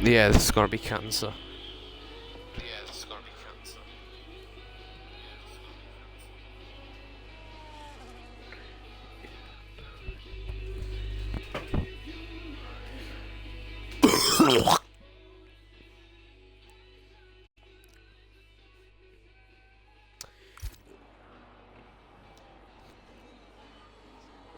Yeah, this is gonna be cancer.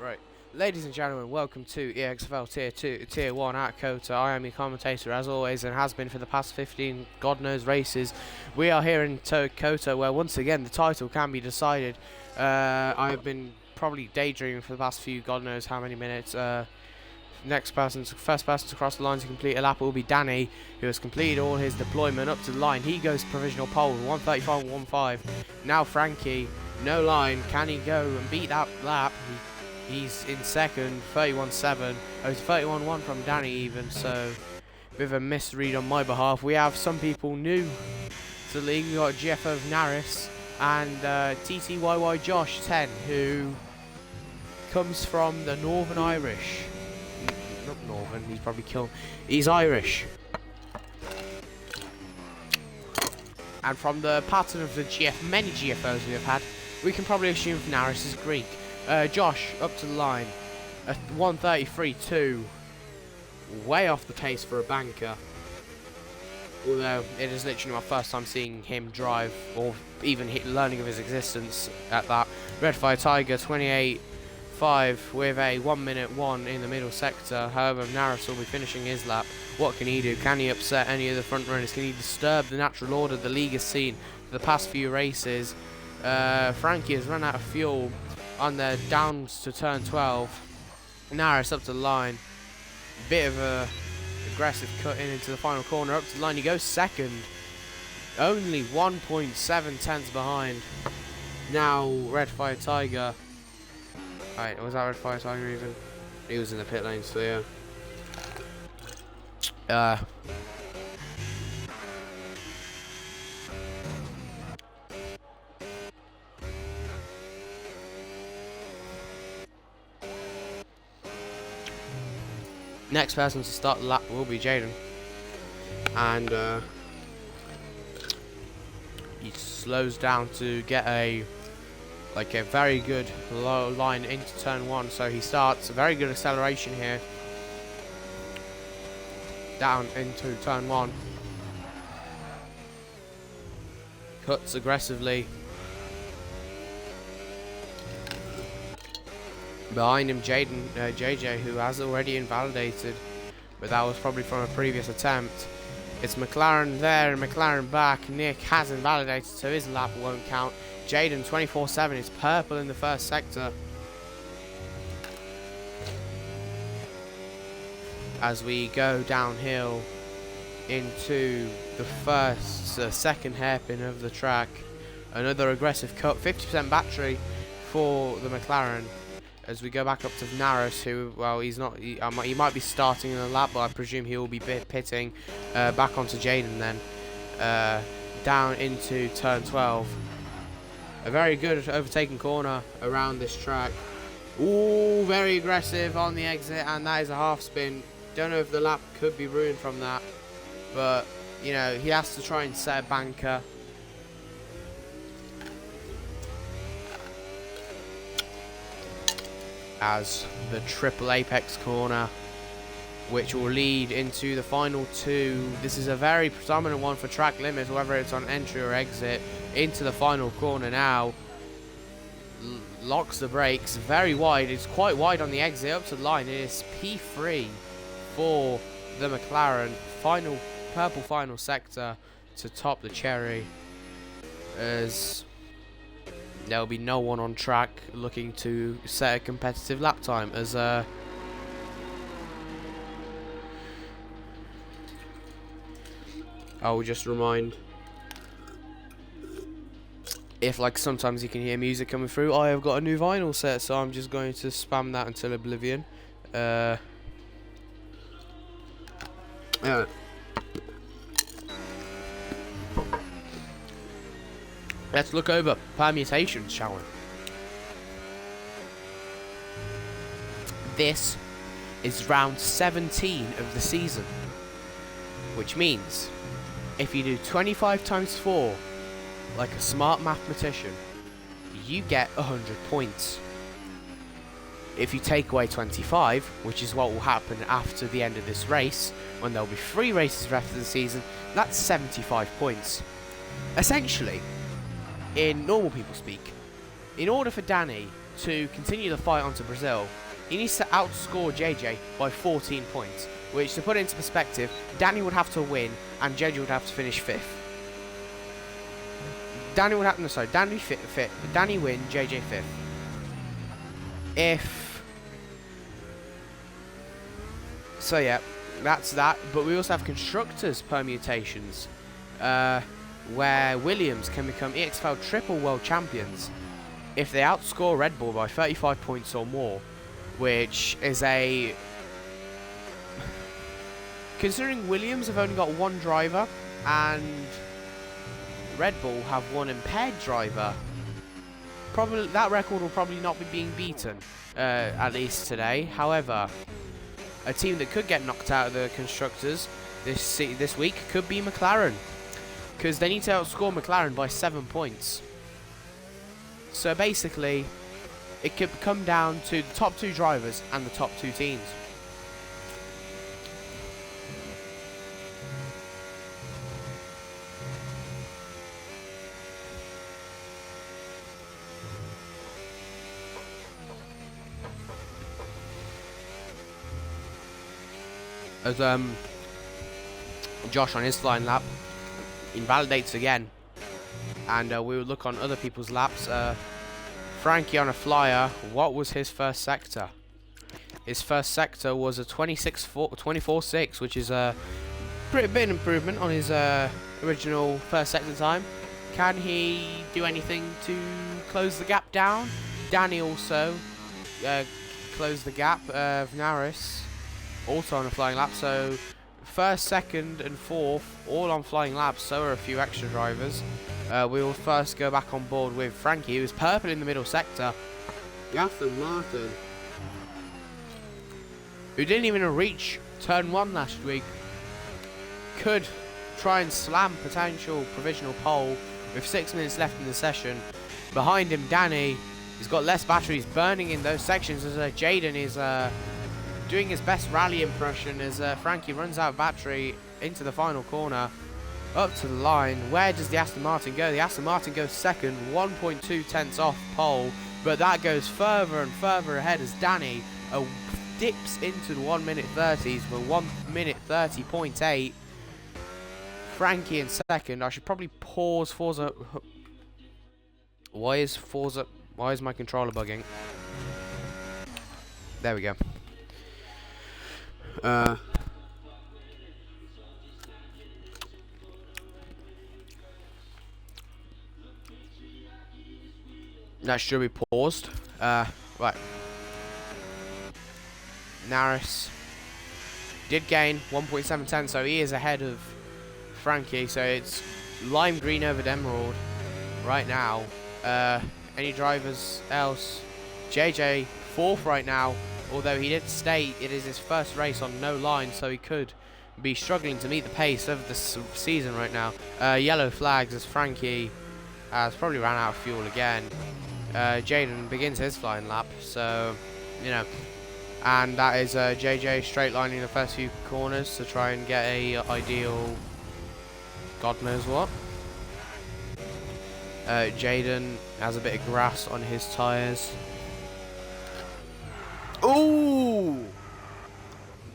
Right. Ladies and gentlemen, welcome to EXFL Tier 2, Tier 1 at Kota. I am your commentator as always and has been for the past 15 God knows races. We are here in Kota where once again the title can be decided. I have been probably daydreaming for the past few God knows how many minutes. First person to cross the line to complete a lap will be Danny, who has completed all his deployment up to the line. He goes provisional pole, 1:35.15. Now Frankie, no line. Can he go and beat that lap? He's in second, 31.7. Oh, it's 31.1 from Danny even, so a bit of a misread on my behalf. We have some people new to the league. We've got Jeff of Naris and TTYY Josh 10, who comes from the Northern Irish. Not Northern, he's probably killed. He's Irish. And from the pattern of the many GFOs we have had, we can probably assume Naris is Greek. Josh, up to the line, at 1:33.2, way off the pace for a banker. Although it is literally my first time seeing him drive, or even learning of his existence at that. Red Fire Tiger, 28.5 with a 1:01 in the middle sector. However, Naris will be finishing his lap. What can he do? Can he upset any of the front runners? Can he disturb the natural order the league has seen for the past few races? Frankie has run out of fuel on the downs to turn 12. Naris up to the line. Bit of a aggressive cut into the final corner. Up to the line, he goes second. Only 1.7 tenths behind. Now Red Fire Tiger. Right, was that Red Fire Tiger even? He was in the pit lane, so yeah. Next person to start the lap will be Jaden, and he slows down to get a very good low line into turn 1. So he starts a very good acceleration here down into turn 1. Cuts aggressively. Behind him, JJ, who has already invalidated, but that was probably from a previous attempt. It's McLaren there and McLaren back. Nick has invalidated, so his lap won't count. Jaden, 24.7, is purple in the first sector. As we go downhill into the second hairpin of the track. Another aggressive cut, 50% battery for the McLaren. As we go back up to Naris, who, well, he's not. He might be starting in the lap, but I presume he will be pitting back onto Jaden then. Down into turn 12. A very good overtaking corner around this track. Ooh, very aggressive on the exit, and that is a half spin. Don't know if the lap could be ruined from that, but, you know, he has to try and set a banker. As the triple apex corner, which will lead into the final 2. This is a very predominant one for track limits, whether it's on entry or exit. Into the final corner now. Locks the brakes, very wide. It's quite wide on the exit up to the line. It is P3 for the McLaren. Purple final sector to top the cherry, as there will be no one on track looking to set a competitive lap time, as I will just remind, if sometimes you can hear music coming through, I have got a new vinyl set, so I'm just going to spam that until oblivion. Let's look over permutations, shall we? This is round 17 of the season. which means if you do 25 times 4 like a smart mathematician, you get 100 points. If you take away 25, which is what will happen after the end of this race, when there'll be 3 races left of the season, that's 75 points. Essentially, in normal people speak, in order for Danny to continue the fight on to Brazil, he needs to outscore JJ by 14 points, which, to put it into perspective, Danny would have to win and JJ would have to finish 5th. Danny would have, no, sorry, Danny win, JJ 5th. So yeah, that's that. But we also have constructors permutations, where Williams can become EXFL triple world champions if they outscore Red Bull by 35 points or more, which is a... Considering Williams have only got 1 driver and Red Bull have 1 impaired driver, probably that record will probably not be being beaten, at least today. However, a team that could get knocked out of the constructors this week could be McLaren, because they need to outscore McLaren by 7 points. So basically, it could come down to the top 2 drivers and the top 2 teams. As Josh on his flying lap invalidates again, and we will look on other people's laps. Frankie on a flyer. What was his first sector? His first sector was a 24.6, which is a pretty big improvement on his original first sector time. Can he do anything to close the gap down? Danny also closed the gap. Vnaris also on a flying lap, so first, second and fourth all on flying laps, so are a few extra drivers. We will first go back on board with Frankie, who is purple in the middle sector. Aston Martin, who didn't even reach turn 1 last week, could try and slam potential provisional pole with 6 minutes left in the session. Behind him, Danny, he's got less batteries burning in those sections as Jaden is doing his best rally impression as Frankie runs out of battery into the final corner, up to the line. Where does the Aston Martin go? The Aston Martin goes second, 1.2 tenths off pole, but that goes further and further ahead as Danny dips into the 1 minute 30s with 1 minute 30.8. Frankie in second. I should probably pause Forza. Why is my controller bugging? There we go. That should be paused. Right. Naris did gain 1.710, so he is ahead of Frankie. So it's lime green over emerald right now. Any drivers else? JJ 4th right now. Although he did state it is his first race on no line, so he could be struggling to meet the pace of the season right now. Yellow flags as Frankie has probably ran out of fuel again. Jaden begins his flying lap, so, you know. And that is JJ straight lining the first few corners to try and get a ideal God knows what. Jaden has a bit of grass on his tyres. Ooh!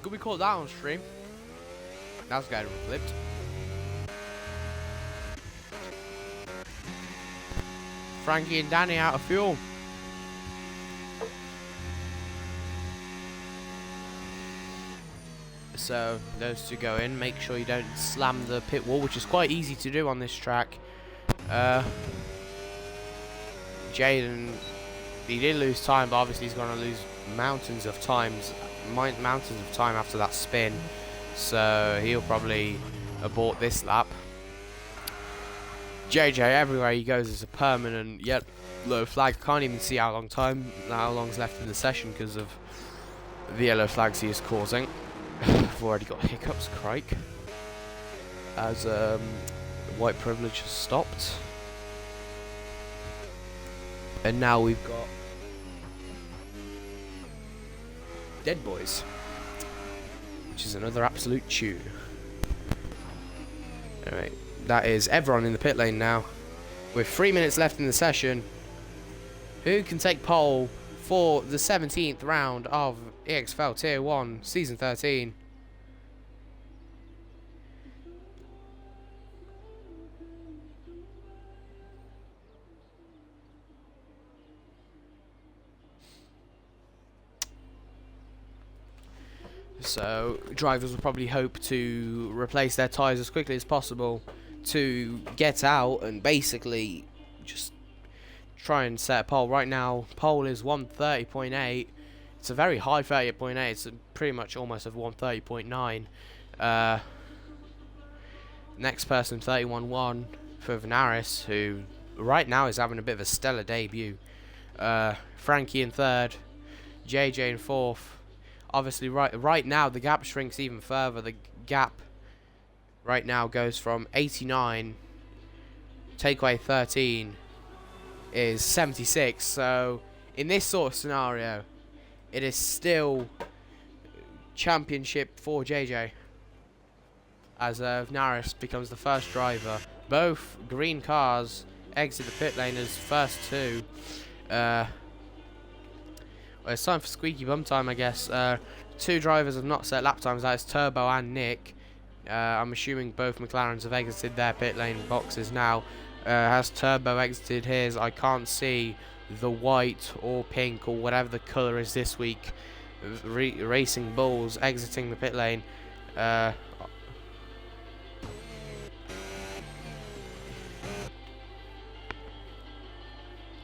Could we call that on stream? That's getting flipped. Frankie and Danny out of fuel. So those two go in. Make sure you don't slam the pit wall, which is quite easy to do on this track. Jaden, he did lose time, but obviously he's going to lose mountains of time after that spin, so he'll probably abort this lap. JJ, everywhere he goes is a permanent yellow flag. Can't even see how long's left in the session because of the yellow flags he is causing. I've already got hiccups, crike. as white privilege has stopped. And now we've got Dead Boys, which is another absolute tune. Alright, that is everyone in the pit lane now. With 3 minutes left in the session, who can take pole for the 17th round of EXFL Tier 1 Season 13? So drivers will probably hope to replace their tyres as quickly as possible to get out and basically just try and set a pole. Right now, pole is 130.8. It's a very high 30.8. It's pretty much almost of 130.9. Next person, 31.1 for Venaris, who right now is having a bit of a stellar debut. Frankie in third, JJ in fourth. Obviously, right now the gap shrinks even further. The gap right now goes from 89, take away 13 is 76. So in this sort of scenario, it is still championship for JJ, as Naris becomes the first driver. Both green cars exit the pit lane as first two. Well, it's time for squeaky bum time, I guess. Two drivers have not set lap times. That is Turbo and Nick. I'm assuming both McLarens have exited their pit lane boxes now. Has Turbo exited his? I can't see the white or pink or whatever the colour is this week. Racing Bulls exiting the pit lane.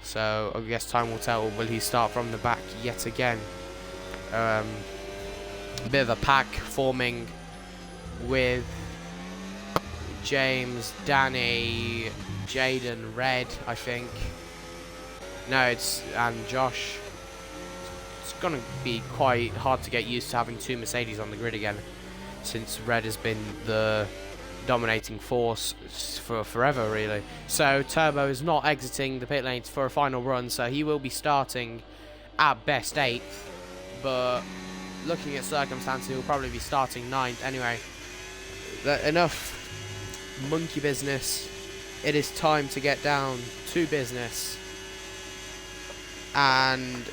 So I guess time will tell. Will he start from the back yet again? A bit of a pack forming with James, Danny, Jaden, Red, I think. No, and Josh. It's gonna be quite hard to get used to having two Mercedes on the grid again, since Red has been the dominating force for forever, really. So Turbo is not exiting the pit lanes for a final run, so he will be starting at best 8th, but looking at circumstances, he'll probably be starting 9th anyway. Enough monkey business. It is time to get down to business. And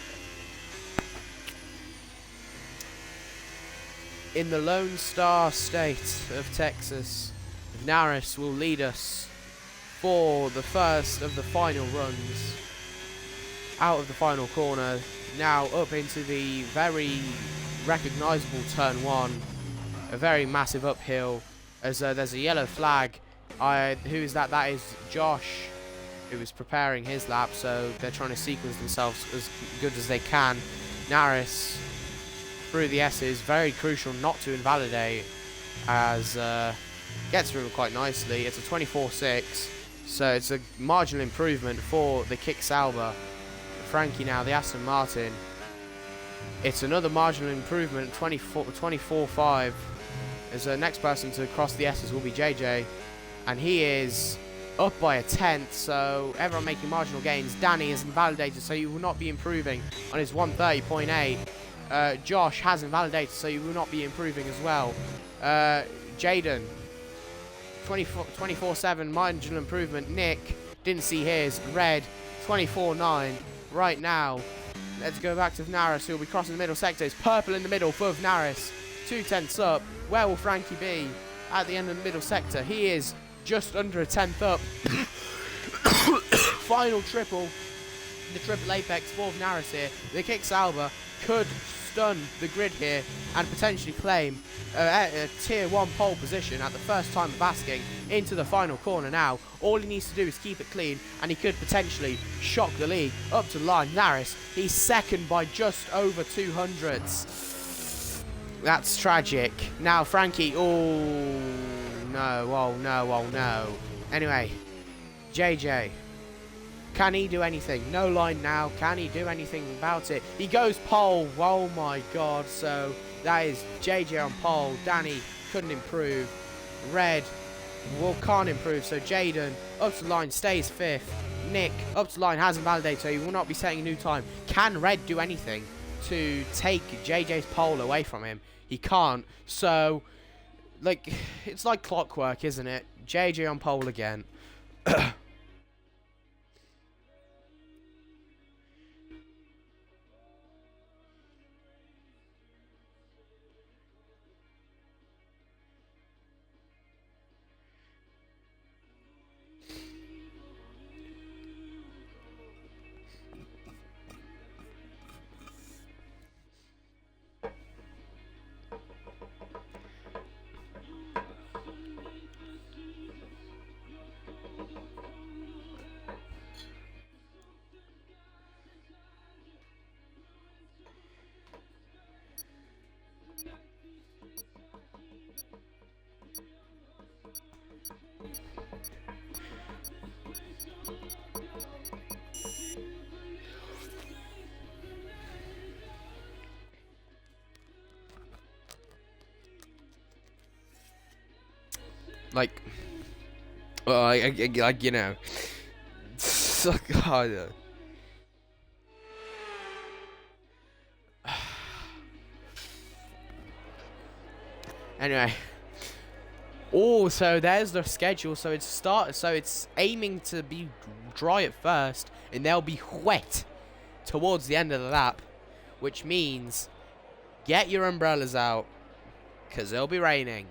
in the Lone Star State of Texas, Naris will lead us for the first of the final runs out of the final corner, now up into the very recognisable turn 1, a very massive uphill, as there's a yellow flag. Who is that? That is Josh, who is preparing his lap, so they're trying to sequence themselves as good as they can. Naris through the S's, very crucial not to invalidate, as gets through quite nicely. It's a 24.6, so it's a marginal improvement for the Kick Sauber. Frankie now, the Aston Martin. It's another marginal improvement, 24.5. As the next person to cross the S's will be JJ, and he is up by a 10th, so everyone making marginal gains. Danny is invalidated, so you will not be improving on his 130.8. Josh has invalidated, so you will not be improving as well. Jaden, 24.7, marginal improvement. Nick, didn't see his. Red, 24.9. Right now, let's go back to Naris, who will be crossing the middle sector. It's purple in the middle for Naris, 2/10 up. Where will Frankie be at the end of the middle sector? He is just under a 10th up. Final triple, the triple apex for Naris here. The Kick Sauber could stun the grid here and potentially claim a tier 1 pole position at the first time of asking into the final corner now. All he needs to do is keep it clean, and he could potentially shock the league up to the line. Naris, he's second by just over 200ths. That's tragic. Now Frankie, oh no, oh no, oh no. Anyway, JJ, can he do anything? No line now. Can he do anything about it? He goes pole. Oh my god. So that is JJ on pole. Danny couldn't improve. Red can't improve. So Jaden up to line, stays 5th. Nick up to line, hasn't validated, so he will not be setting a new time. Can Red do anything to take JJ's pole away from him? He can't. So, like, it's like clockwork, isn't it? JJ on pole again. Like, well, like, you know, suck harder. Anyway, oh, so there's the schedule. So it's aiming to be dry at first, and they'll be wet towards the end of the lap, which means get your umbrellas out, 'cause it'll be raining.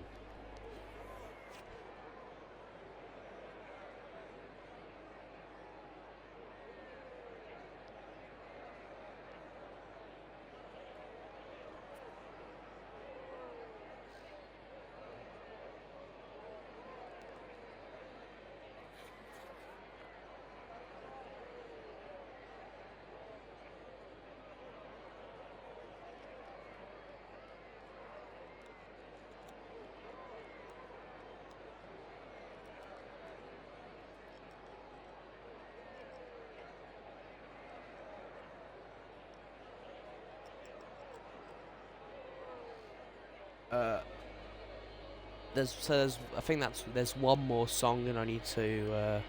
I think there's one more song, and I need to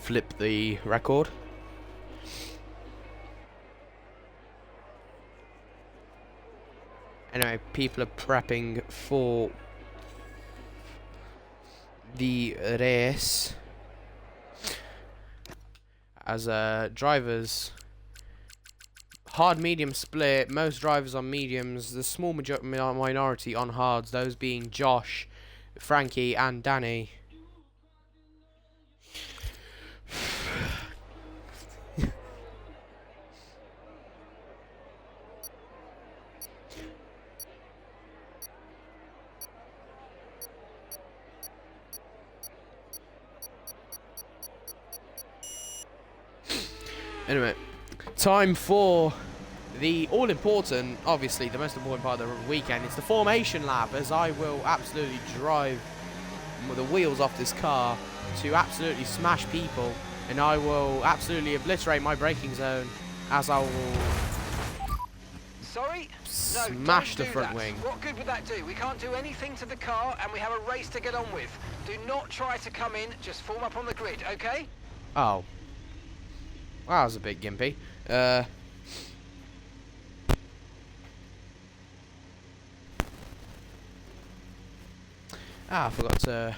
flip the record. Anyway, people are prepping for the race as drivers. Hard medium split, most drivers on mediums, the small minority on hards, those being Josh, Frankie and Danny. Anyway, time for the all-important, obviously the most important part of the weekend. It's the formation lap, as I will absolutely drive the wheels off this car to absolutely smash people, and I will absolutely obliterate my braking zone, as I will smash the front wing. What good would that do? We can't do anything to the car, and we have a race to get on with. Do not try to come in, just form up on the grid, okay? Oh. Well, that was a bit gimpy. I forgot to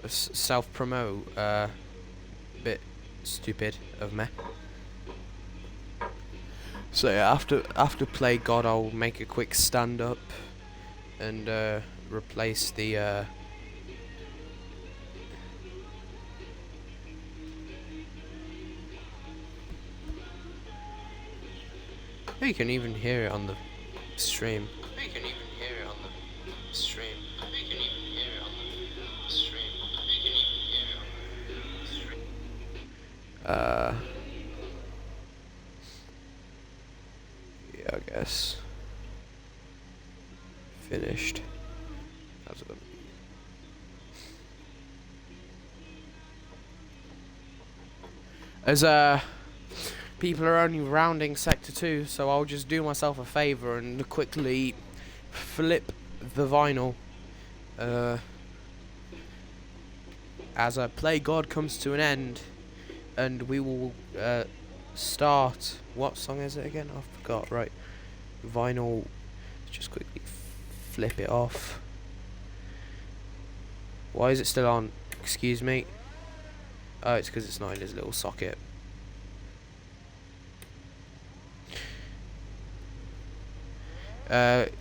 self-promote. Bit stupid of me. So yeah, after play God, I'll make a quick stand up and replace the. You can even hear it on the stream. You can even hear it on the stream. You can even hear it on the stream. You can even hear it on the stream. Yeah, I guess. Finished. That's good. As people are only rounding sector 2, so I'll just do myself a favour and quickly flip the vinyl As a play god comes to an end, and we will start. What song is it again? I forgot. Right, vinyl. Just quickly flip it off. Why is it still on? Excuse me. Oh, it's because it's not in his little socket.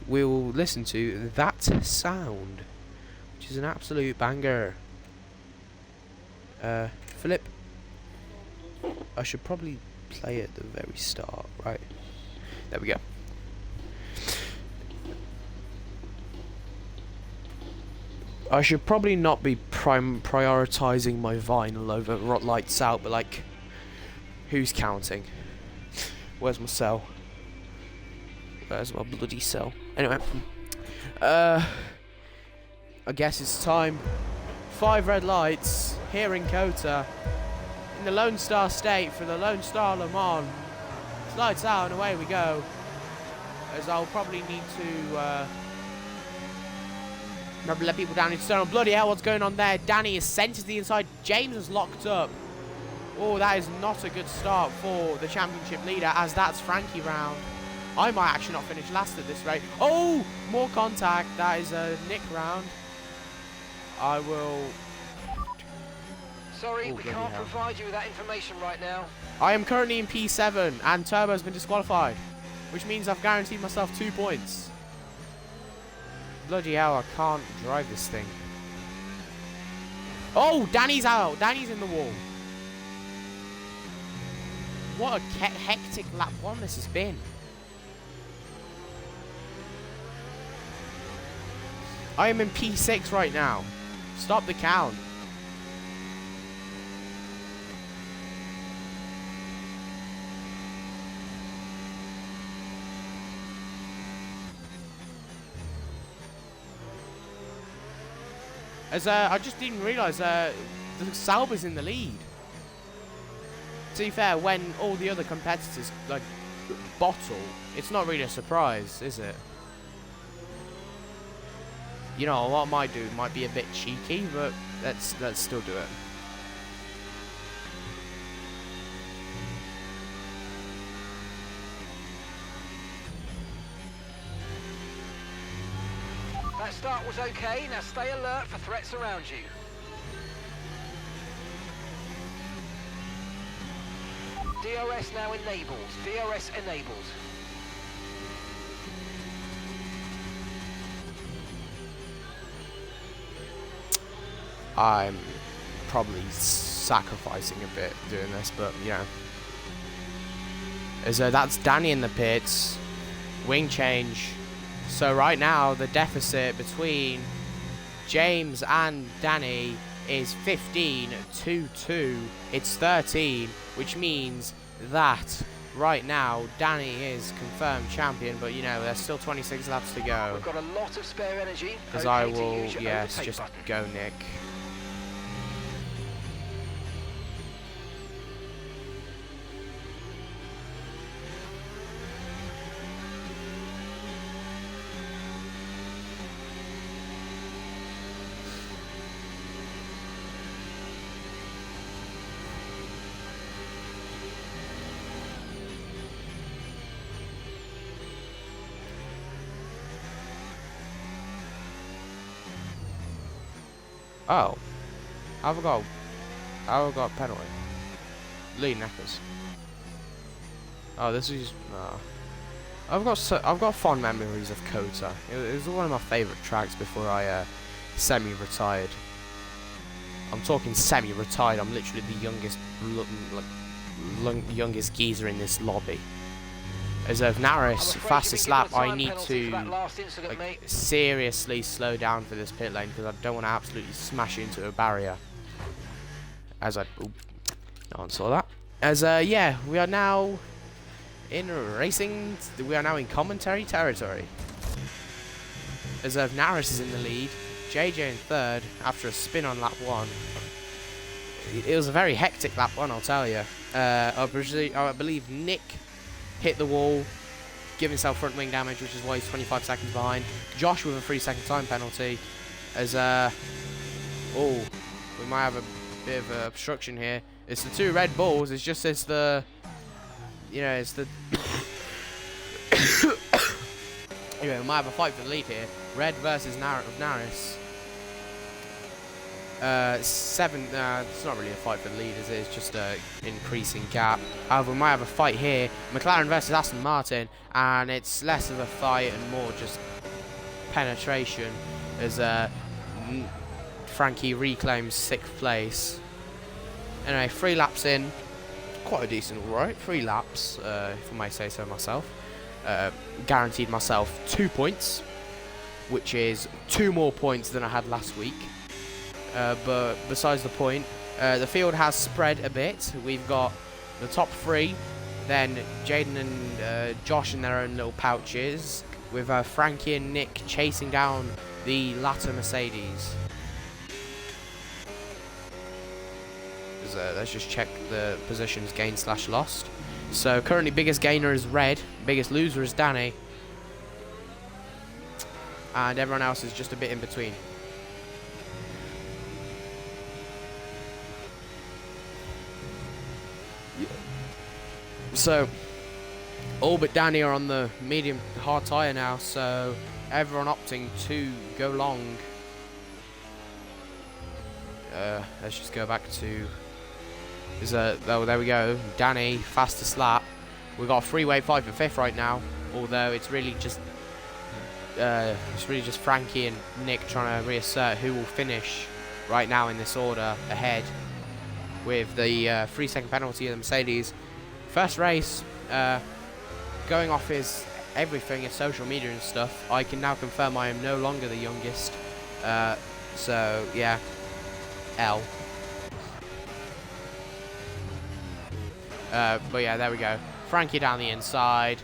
We will listen to That Sound, which is an absolute banger. Philip, I should probably play at the very start, right? There we go. I should probably not be prioritizing my vinyl over Lights Out, but like, who's counting? Where's my cell? Where's my bloody cell? Anyway, I guess it's time. 5 red lights here in Kota, in the Lone Star State for the Lone Star Le Mans. It's lights out and away we go. As I'll probably need to remember let people down into stone. Bloody hell, what's going on there? Danny is sent to the inside. James is locked up. Oh, that is not a good start for the championship leader, as that's Frankie round. I might actually not finish last at this rate. Oh, more contact. That is a Nick round. I will... Sorry, we can't provide you with that information right now. I am currently in P7 and Turbo's been disqualified, which means I've guaranteed myself 2 points. Bloody hell, I can't drive this thing. Oh, Danny's out. Danny's in the wall. What a hectic lap 1 this has been. I am in P6 right now. Stop the count. As I just didn't realise the Sauber's in the lead. To be fair, when all the other competitors like bottle, it's not really a surprise, is it? You know, what I might do might be a bit cheeky, but let's still do it. That start was okay, now stay alert for threats around you. DRS now enabled. DRS enabled. I'm probably sacrificing a bit doing this, but you know. As that's Danny in the pits. Wing change. So right now the deficit between James and Danny is 15-2. It's 13, which means that right now Danny is confirmed champion, but you know there's still 26 laps to go. We've got a lot of spare energy. As I will, yes, just go Nick. Oh, I've got a penalty. Lee Neckers. Oh, this is. I've got fond memories of Kota. It was one of my favourite tracks before I semi-retired. I'm talking semi-retired. I'm literally the youngest geezer in this lobby. As of Naris, fastest lap, I need to like, seriously slow down for this pit lane because I don't want to absolutely smash into a barrier. As I, no one saw that. As yeah, we are now in racing. We are now in commentary territory. As of Naris is in the lead, JJ in third after a spin on lap 1. It was a very hectic lap 1, I'll tell you. I believe Nick hit the wall, give himself front wing damage, which is why he's 25 seconds behind. Josh with a 3-second time penalty. As oh, we might have a bit of obstruction here. It's the two Red Bulls. It's just it's the, you know, it's the. Anyway, we might have a fight for the lead here. Red versus Naris. It's not really a fight for the lead, is it? It's just an increasing gap. However, we might have a fight here. McLaren versus Aston Martin, and it's less of a fight and more just penetration as Frankie reclaims 6th place. Anyway, 3 laps in. Quite a decent right. 3 laps, if I may say so myself. Guaranteed myself 2 points, which is 2 more points than I had last week. But besides the point, the field has spread a bit. We've got the top 3, then Jaden and Josh in their own little pouches, with Frankie and Nick chasing down the latter Mercedes. Let's just check the positions gained/lost. So currently biggest gainer is Red, biggest loser is Danny, and everyone else is just a bit in between. So all but Danny are on the medium hard tyre now, so everyone opting to go long. Let's just go back to oh, there we go. Danny, fastest lap. We've got a three-way fight for 5th right now, although it's really just Frankie and Nick trying to reassert who will finish right now in this order ahead, with the 3-second penalty of the Mercedes. First race, going off his everything, his social media and stuff, I can now confirm I am no longer the youngest. So yeah, L. But yeah, there we go. Frankie down the inside.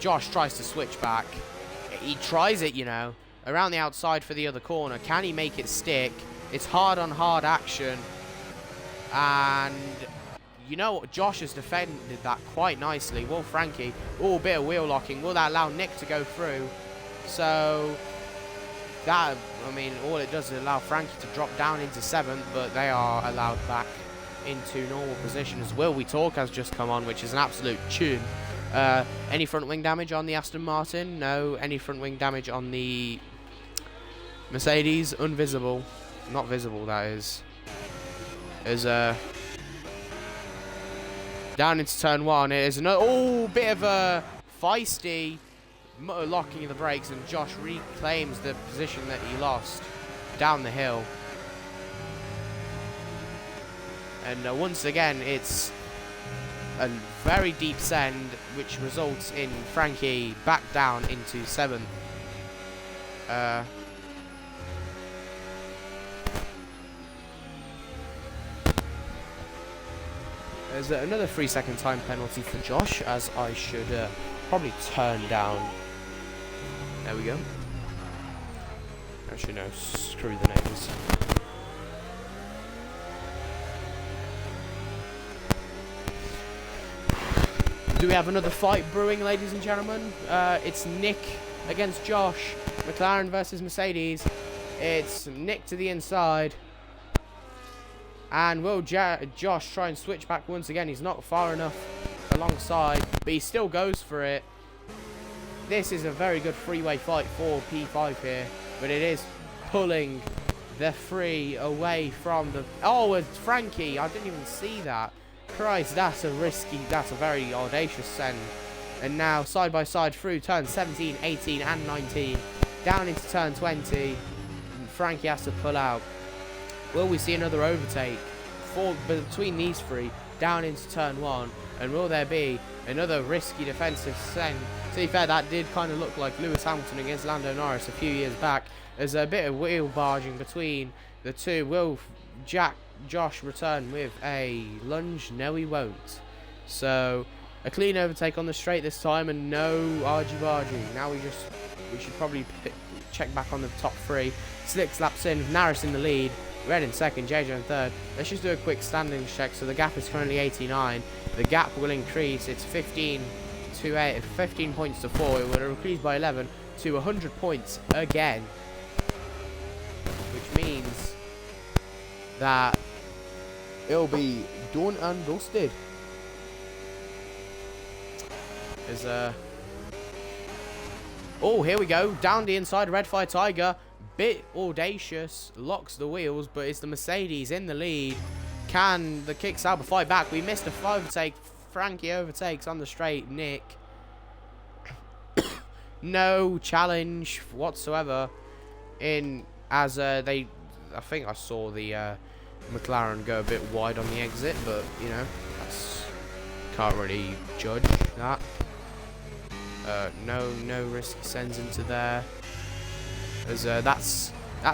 Josh tries to switch back. He tries it, you know, around the outside for the other corner. Can he make it stick? It's hard on hard action. And you know what? Josh has defended that quite nicely. Will Frankie? Oh, bit of wheel locking. Will that allow Nick to go through? So that, I mean, all it does is allow Frankie to drop down into 7th, but they are allowed back into normal position as Will We Talk has just come on, which is an absolute tune. Any front wing damage on the Aston Martin? No. Any front wing damage on the Mercedes? Invisible. Not visible, that is. As down into turn 1, it is another bit of a feisty locking of the brakes, and Josh reclaims the position that he lost down the hill. And once again, it's a very deep send, which results in Frankie back down into 7th. There's another 3-second time penalty for Josh, as I should probably turn down. There we go. Actually, no, screw the names. Do we have another fight brewing, ladies and gentlemen? It's Nick against Josh. McLaren versus Mercedes. It's Nick to the inside. And will Josh try and switch back once again? He's not far enough alongside, but he still goes for it. This is a very good three-way fight for P5 here, but it is pulling the 3 away from the... Oh, it's Frankie. I didn't even see that. Christ, that's a very audacious send. And now side by side through turns 17, 18 and 19. Down into turn 20. Frankie has to pull out. Will we see another overtake between these 3 down into turn 1? And will there be another risky defensive send? To be fair, that did kind of look like Lewis Hamilton against Lando Norris a few years back. There's a bit of wheel barging between the 2. Will Josh return with a lunge? No, he won't. So a clean overtake on the straight this time, and no argy-bargy. Now we should probably check back on the top 3. 6 laps in, Naris in the lead, Red in 2nd, JJ in 3rd. Let's just do a quick standings check. So the gap is currently 89. The gap will increase. It's 15 points to 4. It will increase by 11 to 100 points again. means that it'll be done and dusted. There's oh, here we go. Down the inside, Red Fire Tiger. Bit audacious. Locks the wheels, but it's the Mercedes in the lead. Can the Kick Sauber fight back? We missed a overtake. Frankie overtakes on the straight. Nick. No challenge whatsoever. In as I think I saw the McLaren go a bit wide on the exit, but you know, can't really judge that. No risk sends into there. As that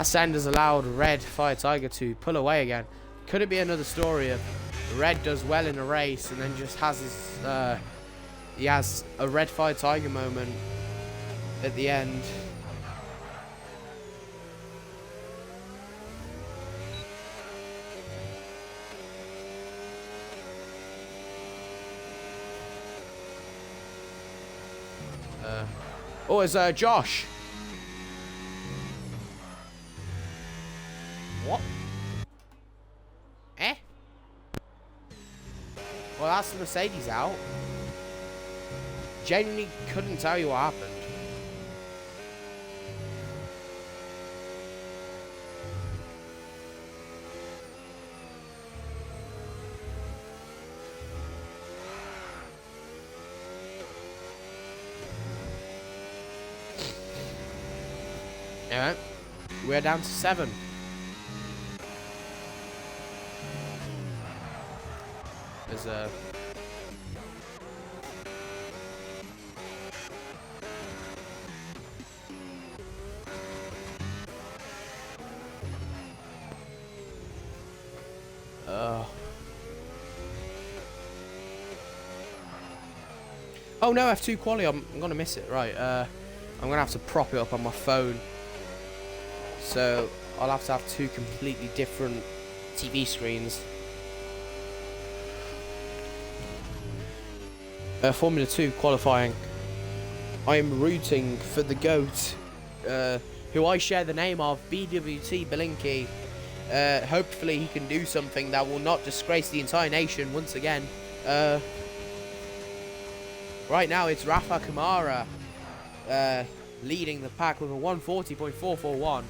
send has allowed Red Fire Tiger to pull away again. Could it be another story of Red does well in a race and then just has his he has a Red Fire Tiger moment at the end? Oh, it's Josh. What? Eh? Well, that's the Mercedes out. Genuinely couldn't tell you what happened. Yeah, we're down to 7. There's a oh no, F2 quali. I'm gonna miss it. Right, I'm gonna have to prop it up on my phone. So I'll have to have 2 completely different TV screens. Formula 2 qualifying. I am rooting for the GOAT, who I share the name of, BWT Belinki. Hopefully he can do something that will not disgrace the entire nation once again. Right now it's Rafa Kamara leading the pack with a 140.441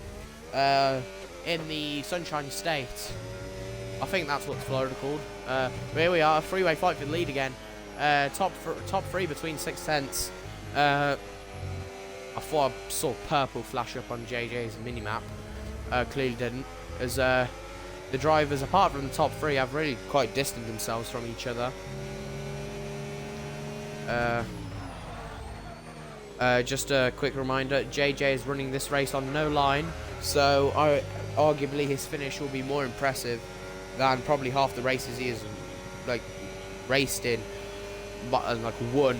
in the Sunshine State. I think that's what Florida called. But here we are, a freeway fight for the lead again. Top 3 between 6 tenths. I thought I saw purple flash up on JJ's minimap. Clearly didn't. As the drivers, apart from the top 3, have really quite distanced themselves from each other. Just a quick reminder, JJ is running this race on no line, so arguably his finish will be more impressive than probably half the races he has like raced in, but like won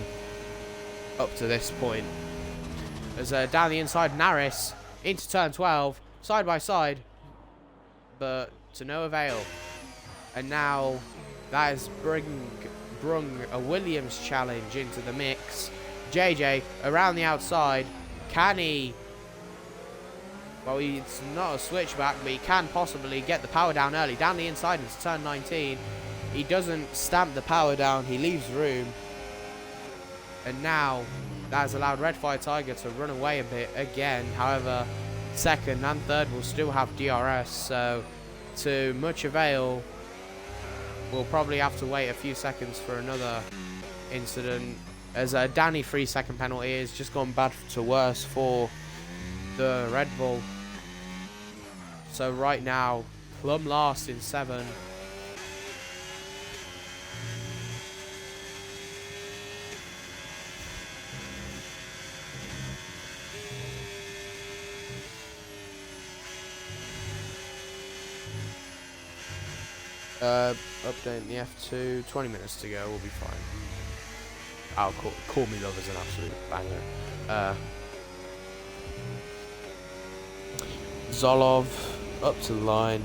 up to this point. As down the inside, Naris into turn 12, side by side, but to no avail. And now that has brung a Williams challenge into the mix. JJ around the outside. Can he? Well, it's not a switchback, but he can possibly get the power down early. Down the inside into turn 19. He doesn't stamp the power down. He leaves room. And now that has allowed Red Fire Tiger to run away a bit again. However, second and third will still have DRS. So to much avail, we'll probably have to wait a few seconds for another incident, as Danny 3-second penalty has just gone bad to worse for the Red Bull. So right now, plumb last in 7. Updating the F2, 20 minutes to go, we'll be fine. I'll call me love is an absolute banger. Zolov up to the line.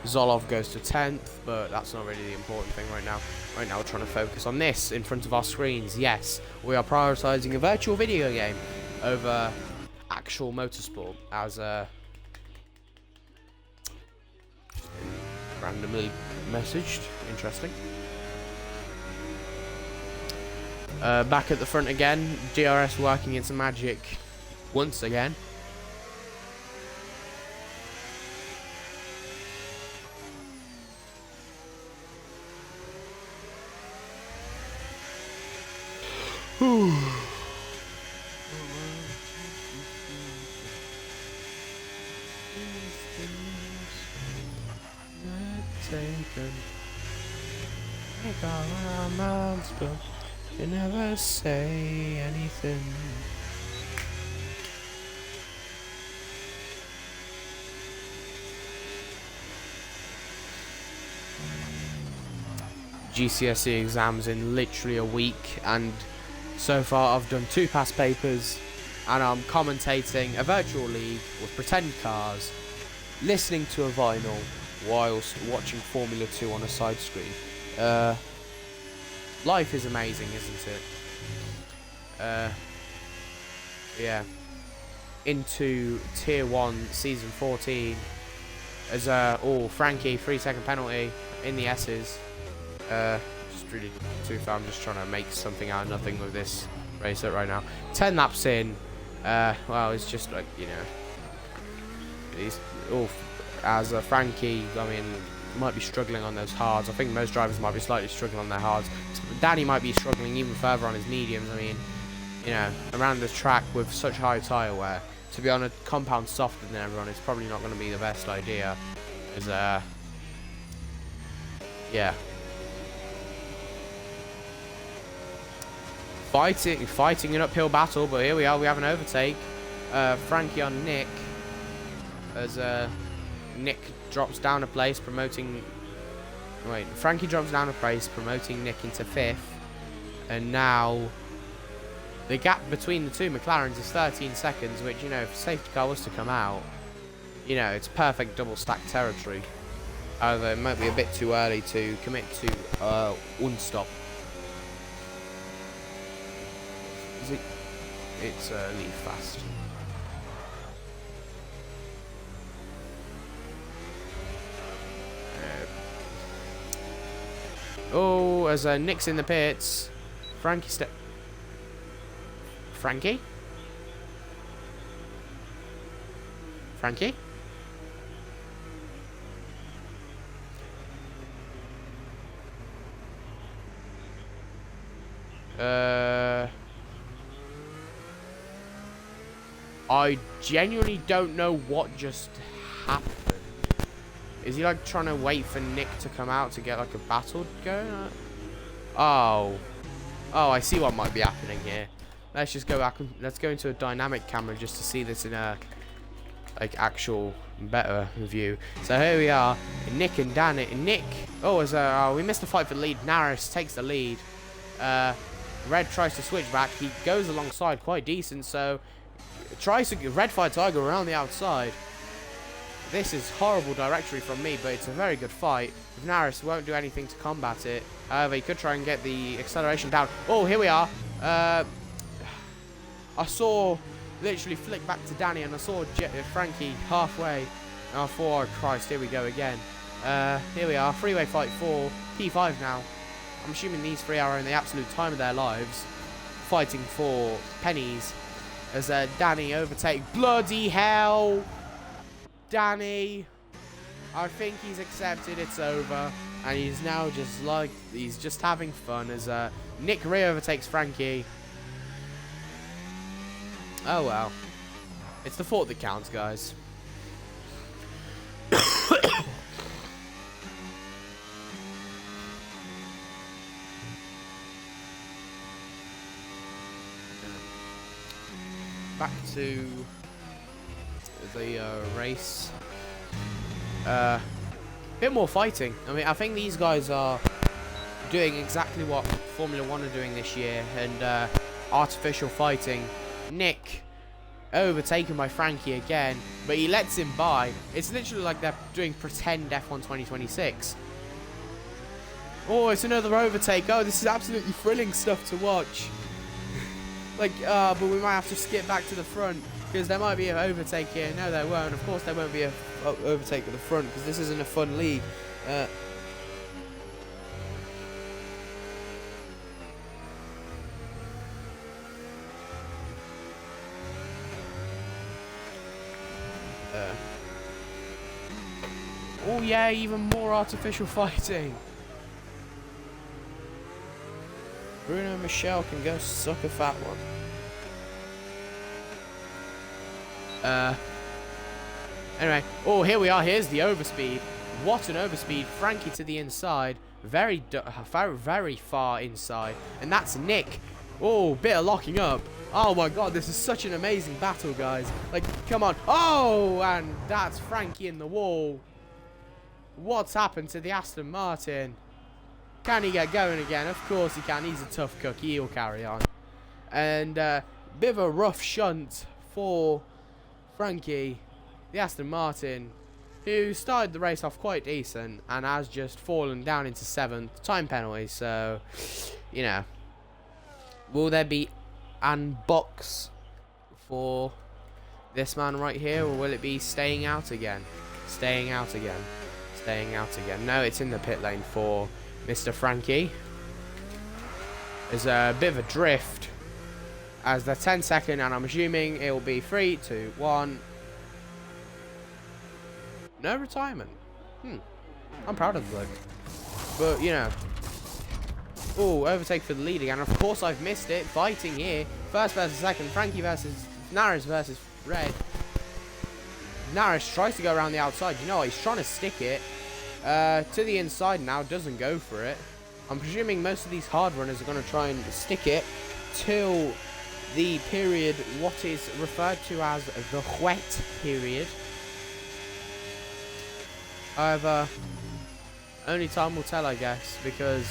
Zolov goes to 10th, but that's not really the important thing right now. Right now we're trying to focus on this in front of our screens. Yes, we are prioritising a virtual video game over actual motorsport, as randomly messaged. Interesting. Back at the front again. DRS working its magic once again. Take all our mouths, but you never say anything. GCSE exams in literally a week, and so far I've done 2 past papers, and I'm commentating a virtual league with pretend cars, listening to a vinyl whilst watching Formula 2 on a side screen. Life is amazing, isn't it? Yeah. Into Tier 1 Season 14 as Frankie 3-second penalty in the S's. Just really too far. I'm just trying to make something out of nothing with this race up right now. 10 laps in. Well, it's just like, you know, he's as Frankie, I mean, might be struggling on those hards. I think most drivers might be slightly struggling on their hards. Danny might be struggling even further on his mediums. I mean, you know, around the track with such high tyre wear, to be on a compound softer than everyone, it's probably not going to be the best idea. Is yeah. Fighting an uphill battle, but here we are. We have an overtake. Frankie on Nick, as Nick drops down a place, promoting. Wait, Frankie drops down a place, promoting Nick into 5th, and now the gap between the two McLarens is 13 seconds, which, you know, if a safety car was to come out, you know, it's perfect double stack territory. However, it might be a bit too early to commit to one stop. Is it? It's leave fast. Oh, as Nick's in the pits, Frankie Frankie? Frankie? I genuinely don't know what just happened. Is he like trying to wait for Nick to come out to get like a battle going? Oh, I see what might be happening here. Let's just go back and let's go into a dynamic camera just to see this in a like actual better view. So here we are, Nick and Danny. Nick, we missed the fight for the lead. Naris takes the lead. Red tries to switch back. He goes alongside quite decent, so tries to Red Fire Tiger around the outside. This is horrible directory from me, but it's a very good fight. Naris won't do anything to combat it. However, he could try and get the acceleration down. Oh, here we are. I saw literally flick back to Danny, and I saw Frankie halfway. And I thought, oh Christ, here we go again. Here we are, freeway fight 4, P5 now. I'm assuming these 3 are in the absolute time of their lives, fighting for pennies. As Danny overtake. Bloody hell! Danny, I think he's accepted it's over, and he's now just like, he's just having fun as Nick re-overtakes Frankie. Oh well, it's the thought that counts, guys. Back to the race. Bit more fighting. I mean, I think these guys are doing exactly what Formula 1 are doing this year, and artificial fighting. Nick overtaken by Frankie again, but he lets him by. It's literally like they're doing pretend F1 2026. Oh, it's another overtake. Oh, this is absolutely thrilling stuff to watch. Like, but we might have to skip back to the front, because there might be an overtake here. No, there won't. Of course there won't be a overtake at the front, because this isn't a fun league. Oh yeah, even more artificial fighting. Bruno and Michelle can go suck a fat one. Anyway, oh, here we are. Here's the overspeed. What an overspeed. Frankie to the inside. Very far inside. And that's Nick. Oh, bit of locking up. Oh my god, this is such an amazing battle, guys. Like, come on. Oh, and that's Frankie in the wall. What's happened to the Aston Martin? Can he get going again? Of course he can. He's a tough cookie. He'll carry on. And bit of a rough shunt for Frankie, the Aston Martin, who started the race off quite decent and has just fallen down into 7th. Time penalty, so, you know. Will there be an box for this man right here, or will it be staying out again? Staying out again. Staying out again. No, it's in the pit lane for Mr. Frankie. There's a bit of a drift as the 10-second, and I'm assuming it will be 3, 2, 1. No retirement. I'm proud of the bloke. But, you know. Oh, overtake for the lead again. Of course I've missed it. Fighting here. First versus second. Frankie versus Naris versus Red. Naris tries to go around the outside. You know what? He's trying to stick it to the inside now. Doesn't go for it. I'm presuming most of these hard runners are going to try and stick it till the period, what is referred to as the wet period. However, only time will tell, I guess, because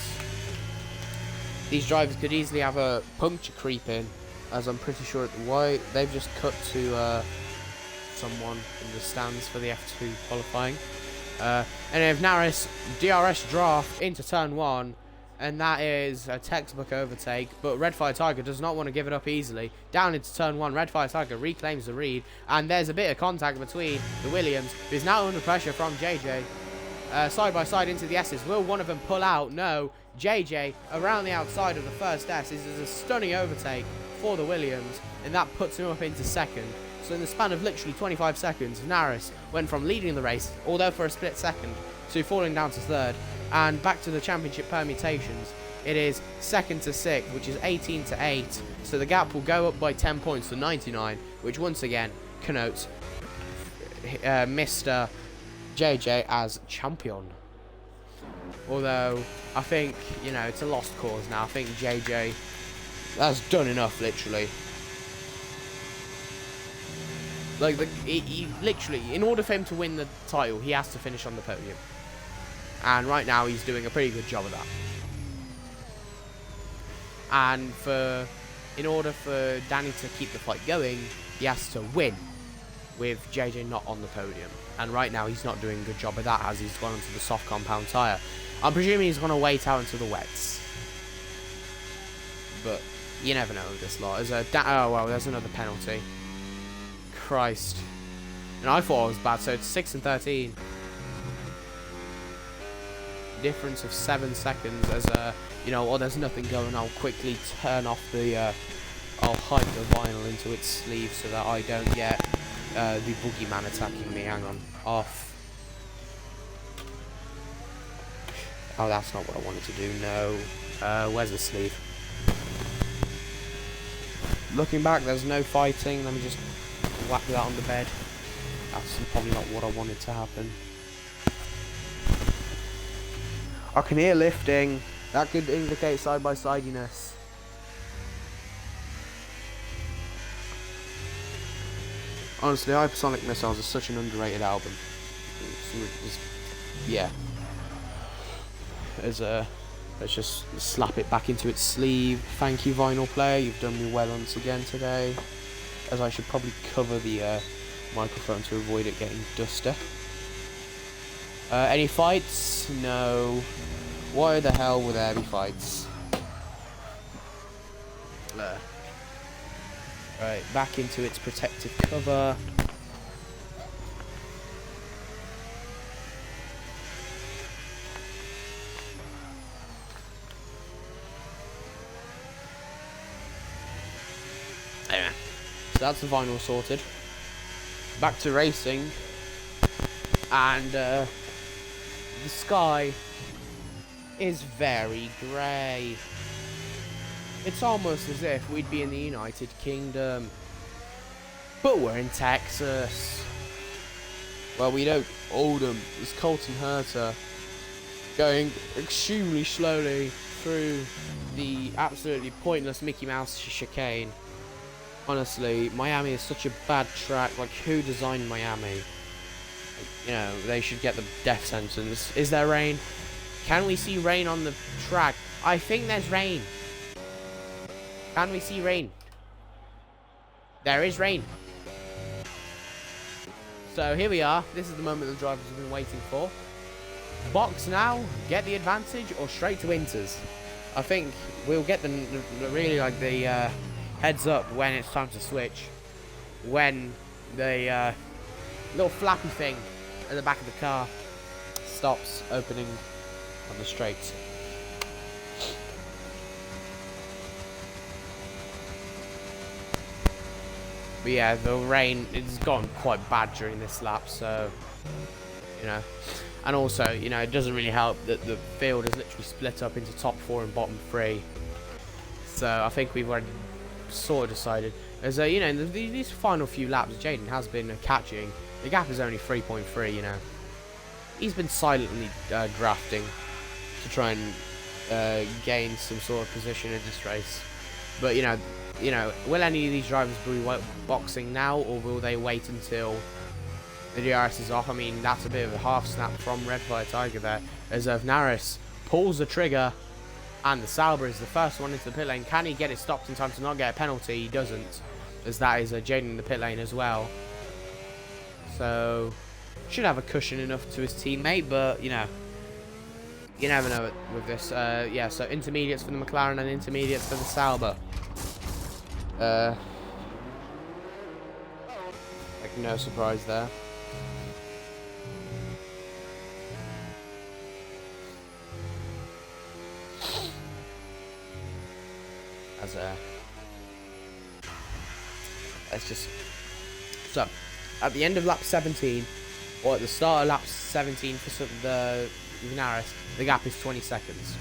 these drivers could easily have a puncture creep in, as I'm pretty sure at the white they've just cut to someone in the stands for the F2 qualifying. And if Naris DRS draft into turn 1, and that is a textbook overtake, but Red Fire Tiger does not want to give it up easily. Down into turn 1, Red Fire Tiger reclaims the lead, and there's a bit of contact between the Williams, who's now under pressure from JJ. Side by side into the S's. Will one of them pull out? No. JJ around the outside of the first S. This is a stunning overtake for the Williams, and that puts him up into second. So in the span of literally 25 seconds, Naris went from leading the race, although for a split second, to falling down to third. And back to the championship permutations, it is 2nd to 6th, which is 18 to 8. So the gap will go up by 10 points to 99, which once again connotes Mr. JJ as champion. Although I think, you know, it's a lost cause now. I think JJ has done enough, literally. Like, he literally, in order for him to win the title, he has to finish on the podium. And right now, he's doing a pretty good job of that. And in order for Danny to keep the fight going, he has to win with JJ not on the podium. And right now, he's not doing a good job of that as he's gone onto the soft compound tyre. I'm presuming he's going to wait out into the wets. But you never know with this lot. Oh, well, there's another penalty. Christ. And I thought it was bad, so it's 6 and 13. Difference of 7 seconds as you know, there's nothing going. I'll quickly turn off the I'll hide the vinyl into its sleeve so that I don't get the boogeyman attacking me. Hang on. Off. Oh, that's not what I wanted to do. No. Where's the sleeve? Looking back, there's no fighting. Let me just whack that on the bed. That's probably not what I wanted to happen. I can hear lifting. That could indicate side-by-sidiness. Honestly, Hypersonic Missiles is such an underrated album. Yeah. Let's just slap it back into its sleeve. Thank you, vinyl player. You've done me well once again today. As I should probably cover the microphone to avoid it getting dusty. Any fights? No. Why the hell would there be fights? Right, back into its protective cover. Anyway, so that's the vinyl sorted. Back to racing, and the sky is very grey. It's almost as if we'd be in the United Kingdom, but we're in Texas. Well, we don't. Oldham is Colton Herta going extremely slowly through the absolutely pointless Mickey Mouse chicane. Honestly, Miami is such a bad track. Like, who designed Miami? You know, they should get the death sentence. Is there rain? Can we see rain on the track? I think there's rain. Can we see rain? There is rain. So here we are. This is the moment the drivers have been waiting for. Box now, get the advantage, or straight to inters. I think we'll get the really like the heads up when it's time to switch. When the little flappy thing at the back of the car stops opening on the straight. But yeah, the rain it's gotten quite bad during this lap, so you know. And also, you know, it doesn't really help that the field is literally split up into top 4 and bottom 3. So I think we've already sort of decided. As you know, in these final few laps, Jaden has been catching. The gap is only 3.3. You know, he's been silently drafting to try and gain some sort of position in this race. But you know, will any of these drivers be boxing now, or will they wait until the DRS is off? I mean, that's a bit of a half snap from Red Fire Tiger there, as Naris pulls the trigger, and the Sauber is the first one into the pit lane. Can he get it stopped in time to not get a penalty? He doesn't, as that is Jaden in the pit lane as well. So, should have a cushion enough to his teammate, but, you know, you never know with this. Yeah, so intermediates for the McLaren and intermediates for the Sauber. Like, no surprise there. As let's just so at the end of lap 17, or at the start of lap 17 for the Naris, the gap is 20 seconds.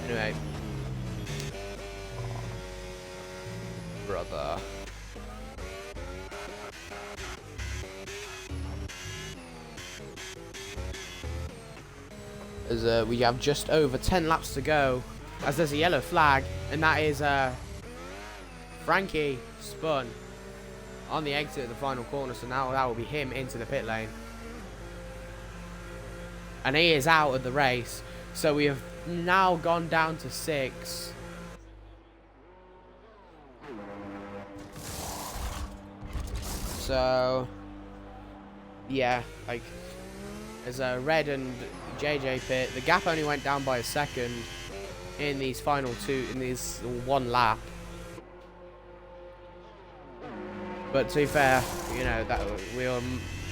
Anyway, brother. As we have just over 10 laps to go, as there's a yellow flag, and that is Frankie spun on the exit of the final corner, so now that will be him into the pit lane. And he is out of the race, so we have now gone down to 6. So yeah, like as Red and JJ pit, the gap only went down by a second in these final two, in this one lap. But to be fair, you know, that we are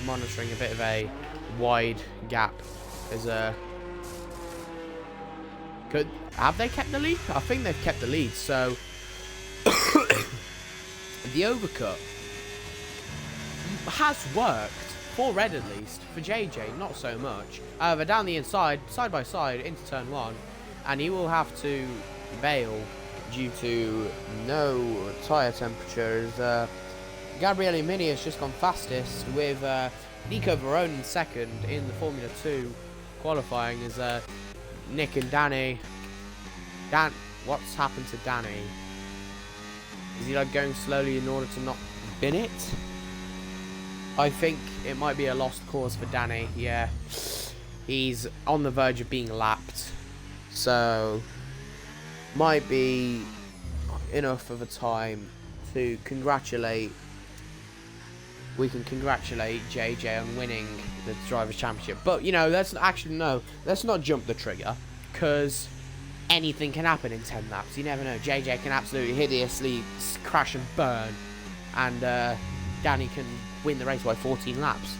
monitoring a bit of a wide gap. As have they kept the lead? I think they've kept the lead. So the overcut has worked for Red, at least. For JJ, not so much. However, down the inside, side by side into turn 1, and he will have to bail due to no tyre temperature. As Gabriele Mini has just gone fastest, with Nico Varone in second in the Formula 2 qualifying. As Nick and Danny. What's happened to Danny? Is he like going slowly in order to not bin it? I think it might be a lost cause for Danny. Yeah, he's on the verge of being lapped, so might be enough of a time to congratulate. We can congratulate JJ on winning the Drivers' Championship. But, you know, let's not jump the trigger, because anything can happen in 10 laps. You never know. JJ can absolutely hideously crash and burn, and Danny can win the race by 14 laps.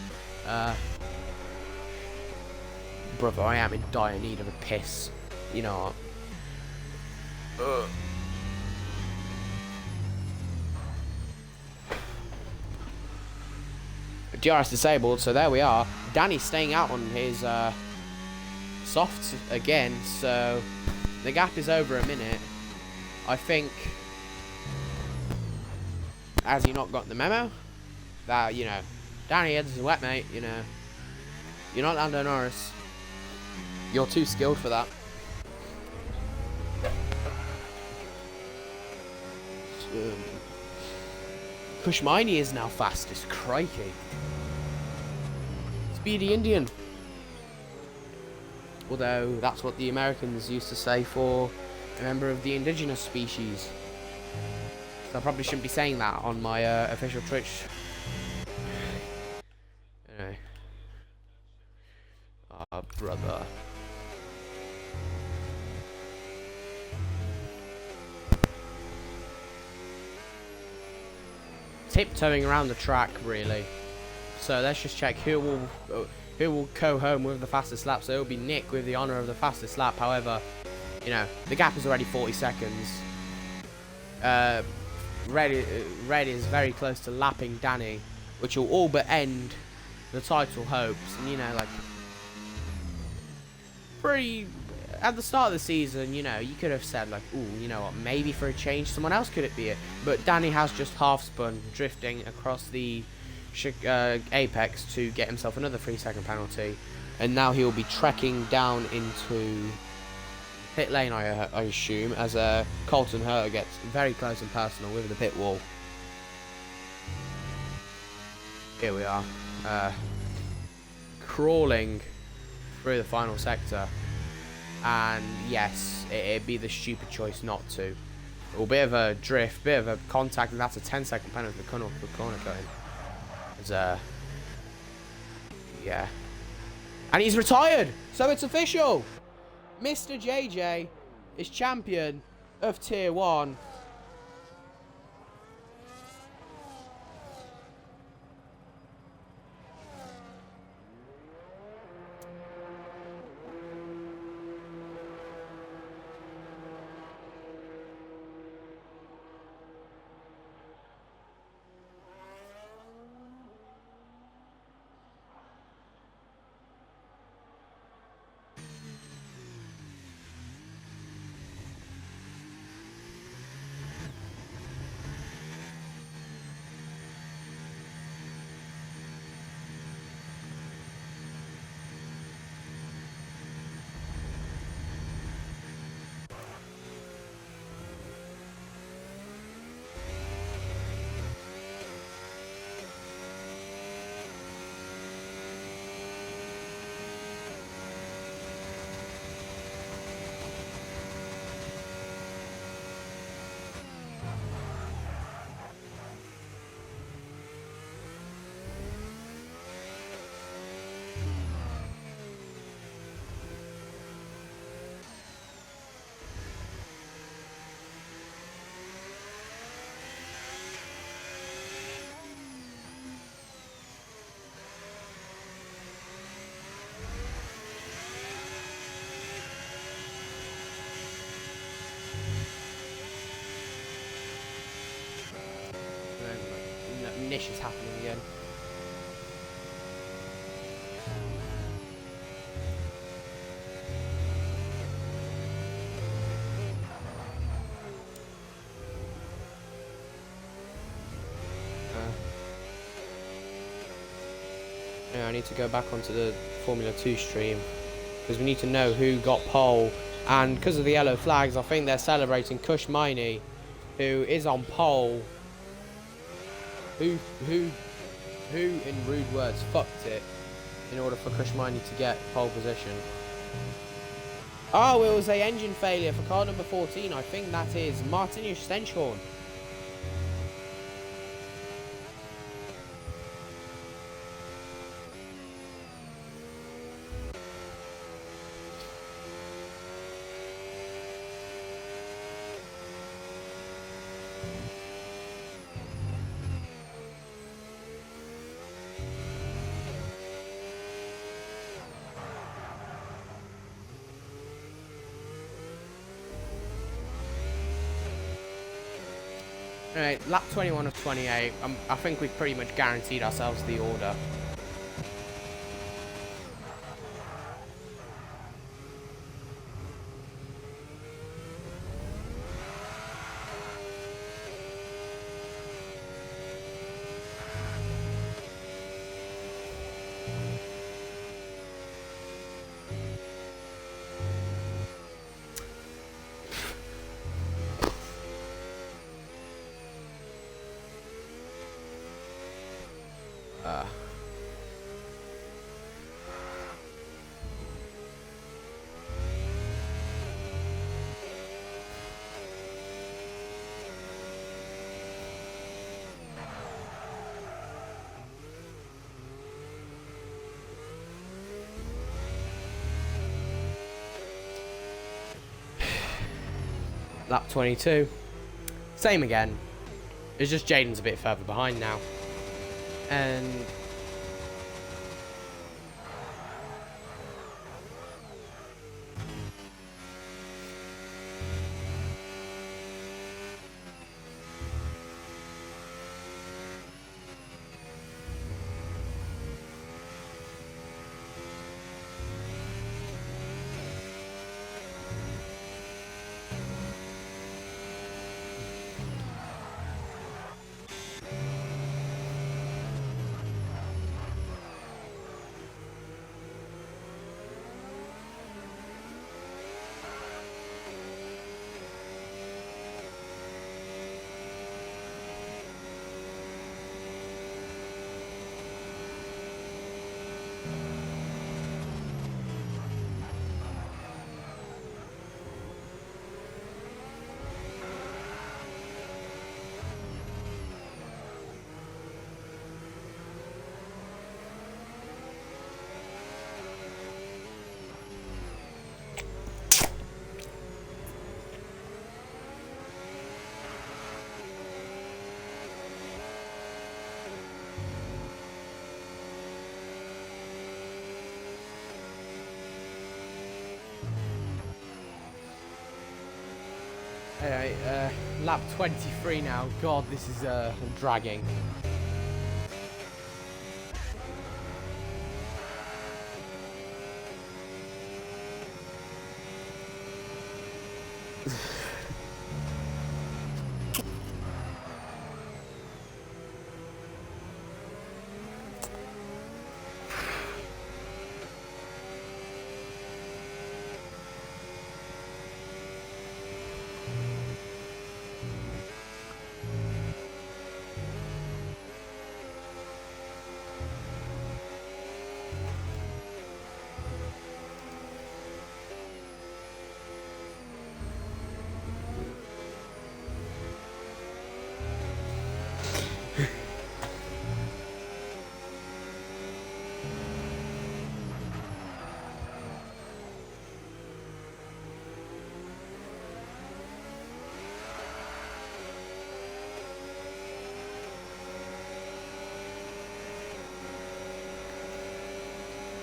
Brother, I am in dire need of a piss. You know what? DRS disabled, so there we are. Danny's staying out on his softs again, so the gap is over a minute. I think, has he not got the memo? That, you know, Danny Ed's is wet, mate, you know. You're not Lando Norris. You're too skilled for that. Kushmini is now fastest, crikey. Speedy Indian. Although, that's what the Americans used to say for a member of the indigenous species. So I probably shouldn't be saying that on my official Twitch. Anyway. Ah, brother. Tiptoeing around the track, really. So let's just check who will go home with the fastest lap. So it'll be Nick with the honour of the fastest lap. However, you know, the gap is already 40 seconds. Red is very close to lapping Danny, which will all but end the title hopes. And you know, like, pretty at the start of the season, you know, you could have said like, ooh, you know what, maybe for a change someone else could it be it. But Danny has just half spun, drifting across the apex to get himself another 3-second penalty, and now he'll be trekking down into pit lane, I assume, as Colton Herter gets very close and personal with the pit wall. Here we are, crawling through the final sector, and yes, it'd be the stupid choice not to. A bit of a drift, bit of a contact, and that's a 10-second penalty for corner cutting. Yeah, and he's retired, so it's official. Mr. JJ is champion of Tier 1. Nish is happening again. Yeah, I need to go back onto the Formula 2 stream because we need to know who got pole, and because of the yellow flags, I think they're celebrating Kush Miney, who is on pole. Who in rude words fucked it in order for Kushmani to get pole position. Oh, it was a engine failure for car number 14. I think that is Martinius Stenshorn. Alright, lap 21 of 28. I think we've pretty much guaranteed ourselves the order. Lap 22. Same again. It's just Jaden's a bit further behind now. And anyway, lap 23 now. God, this is dragging.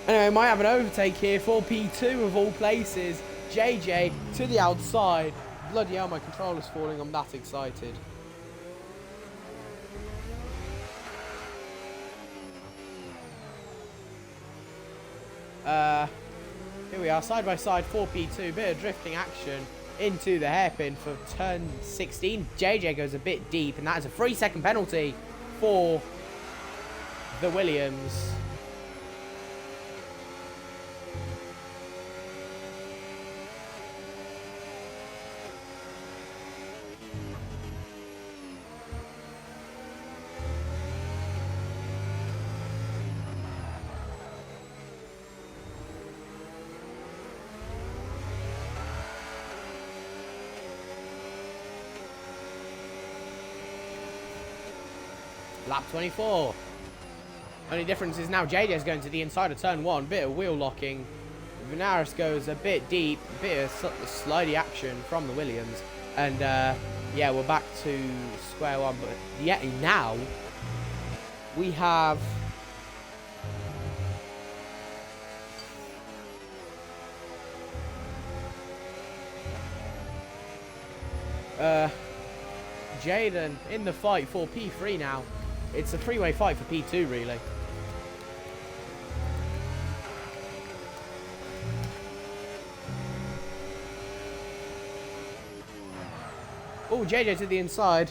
Anyway, might have an overtake here for P2 of all places. JJ to the outside. Bloody hell, my controller's falling. I'm that excited. Here we are, side by side for P2. Bit of drifting action into the hairpin for turn 16. JJ goes a bit deep, and that is a 3-second penalty for the Williams. Lap 24. Only difference is now JJ's going to the inside of turn 1. Bit of wheel locking. Vinaris goes a bit deep. Bit of slidey action from the Williams. And yeah, we're back to square one. But yeah, now we have Jaden in the fight for P3 now. It's a three-way fight for P2, really. Oh, JJ to the inside.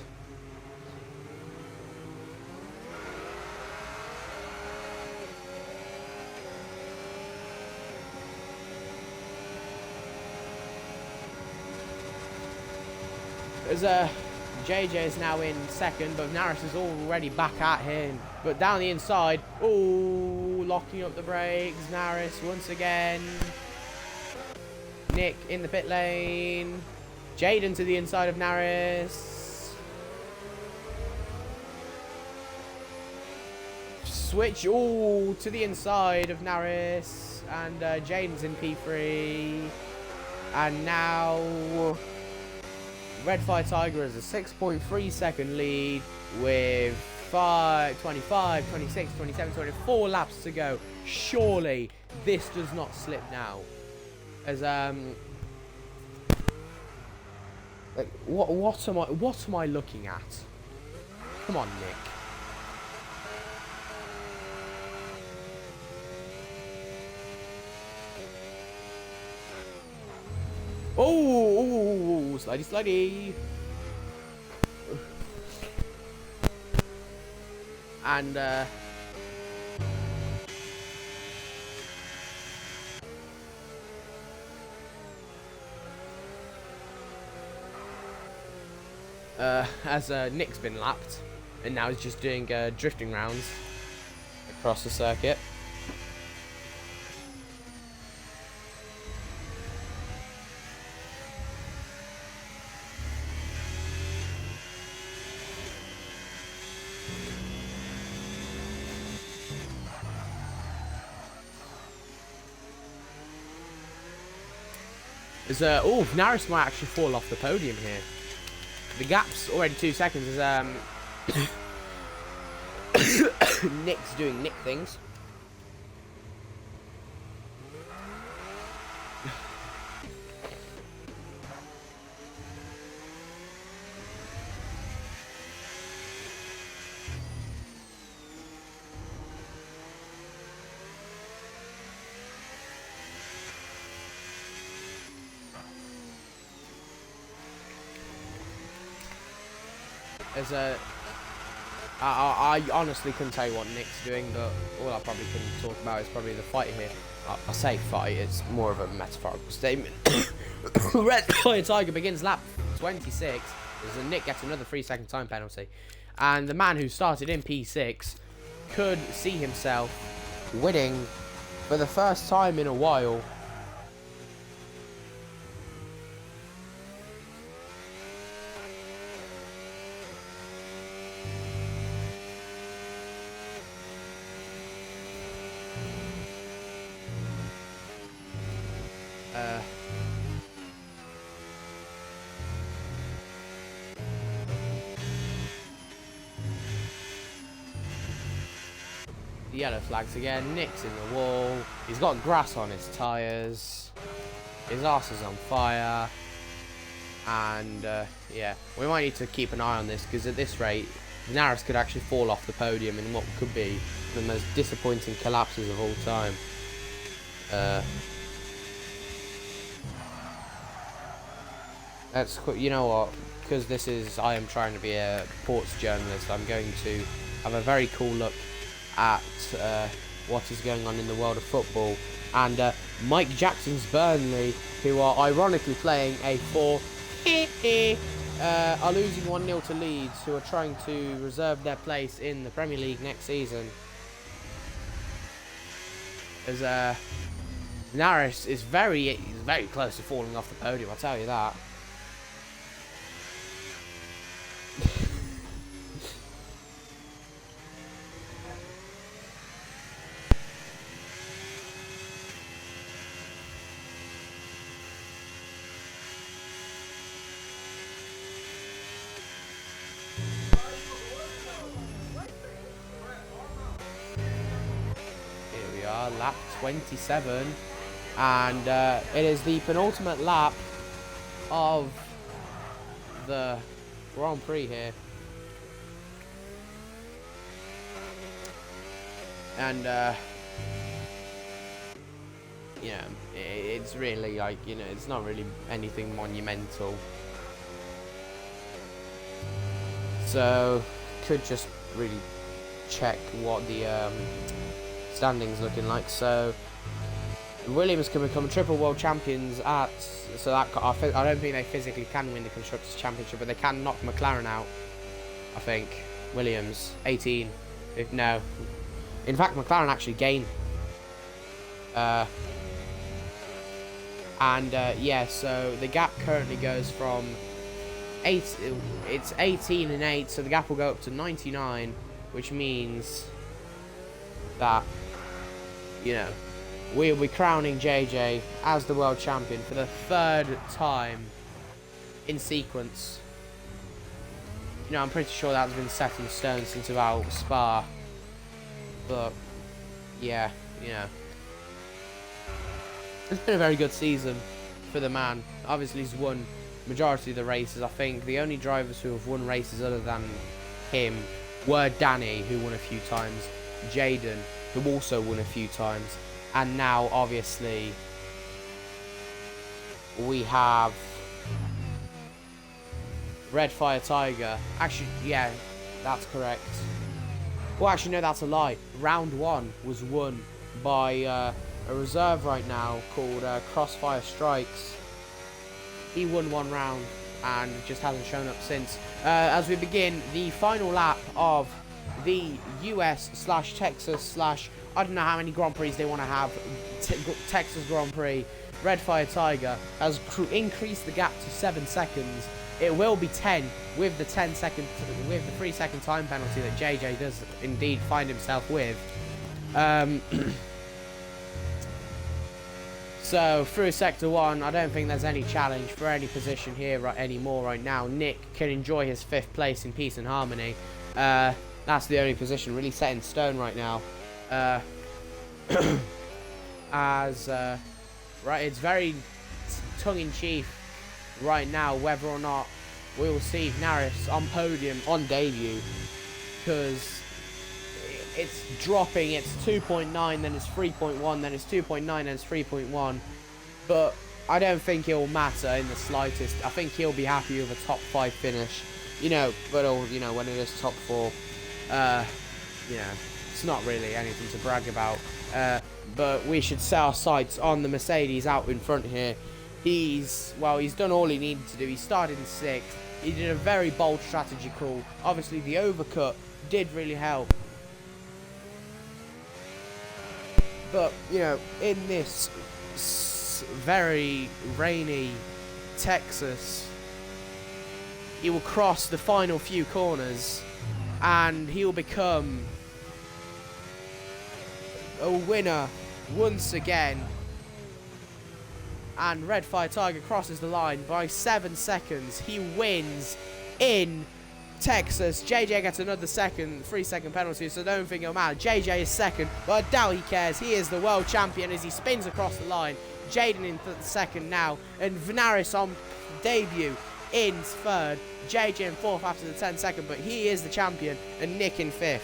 As JJ is now in second, but Naris is already back at him. But down the inside, oh, locking up the brakes. Naris once again. Nick in the pit lane. Jaden to the inside of Naris. Switch, oh, to the inside of Naris. And Jaden's in P3. And now Red Fire Tiger has a 6.3 second lead with 25, 26, 27, 24 laps to go. Surely this does not slip now. As like what am I looking at? Come on, Nick. Oh, slidey, slidey. And as Nick's been lapped, and now he's just doing drifting rounds across the circuit. Oh, Naris might actually fall off the podium here. The gap's already 2 seconds as Nick's doing Nick things. As I honestly couldn't tell you what Nick's doing, but all I probably can talk about is probably the fight here. I say fight, it's more of a metaphorical statement. Red Fire Tiger begins lap 26 as Nick gets another 3-second time penalty. And the man who started in P6 could see himself winning for the first time in a while. Yellow flags again. Nick's in the wall. He's got grass on his tyres. His arse is on fire. And yeah, we might need to keep an eye on this because at this rate, Naris could actually fall off the podium in what could be the most disappointing collapses of all time. You know what? Because I am trying to be a sports journalist. I'm going to have a very cool look at what is going on in the world of football, and Mike Jackson's Burnley, who are ironically playing a 4 are losing 1-0 to Leeds, who are trying to reserve their place in the Premier League next season. As Naris is very close to falling off the podium, I'll tell you that. lap 27, and it is the penultimate lap of the Grand Prix here. And you know, it's really like, you know, it's not really anything monumental. So could just really check what the standings looking like. So Williams can become triple world champions at, so that I don't think they physically can win the Constructors' Championship, but they can knock McLaren out, I think. Williams 18, if no, in fact McLaren actually gain. Yeah, so the gap currently goes from 8, it's 18 and 8, so the gap will go up to 99, which means that, you know, we'll be crowning JJ as the world champion for the 3rd time in sequence. You know, I'm pretty sure that's been set in stone since about Spa, but yeah, you know, it's been a very good season for the man. Obviously he's won majority of the races. I think the only drivers who have won races other than him were Danny, who won a few times, Jaden, who also won a few times, and now obviously we have Red Fire Tiger. Actually, yeah, that's correct. Well, actually no, that's a lie. Round 1 was won by a reserve right now called Crossfire Strikes. He won 1 round and just hasn't shown up since. As we begin the final lap of the US/Texas/ I don't know how many Grand Prix they want to have. Texas Grand Prix. Red Fire Tiger has increased the gap to 7 seconds. It will be 10 with the 3-second time penalty that JJ does indeed find himself with. So through sector 1, I don't think there's any challenge for any position here anymore right now. Nick can enjoy his 5th place in peace and harmony. That's the only position really set in stone right now. Right, it's very tongue-in-cheek right now whether or not we will see Naris on podium on debut, because it's dropping. It's 2.9, then it's 3.1, then it's 2.9, then it's 3.1. But I don't think it will matter in the slightest. I think he'll be happy with a top 5 finish. You know, but you know, when it is top 4, you know, it's not really anything to brag about. But we should set our sights on the Mercedes out in front here. He's done all he needed to do. He started in 6th. He did a very bold strategy call. Obviously, the overcut did really help. But, you know, in this very rainy Texas, he will cross the final few corners and he will become a winner once again. And Red Fire Tiger crosses the line by 7 seconds. He wins in Texas. JJ gets another 3-second penalty, so I don't think it'll matter. JJ is 2nd, but I doubt he cares. He is the world champion as he spins across the line. Jaden in 2nd now, and Venaris on debut in 3rd. JJ in 4th after the 10-second, but he is the champion, and Nick in 5th.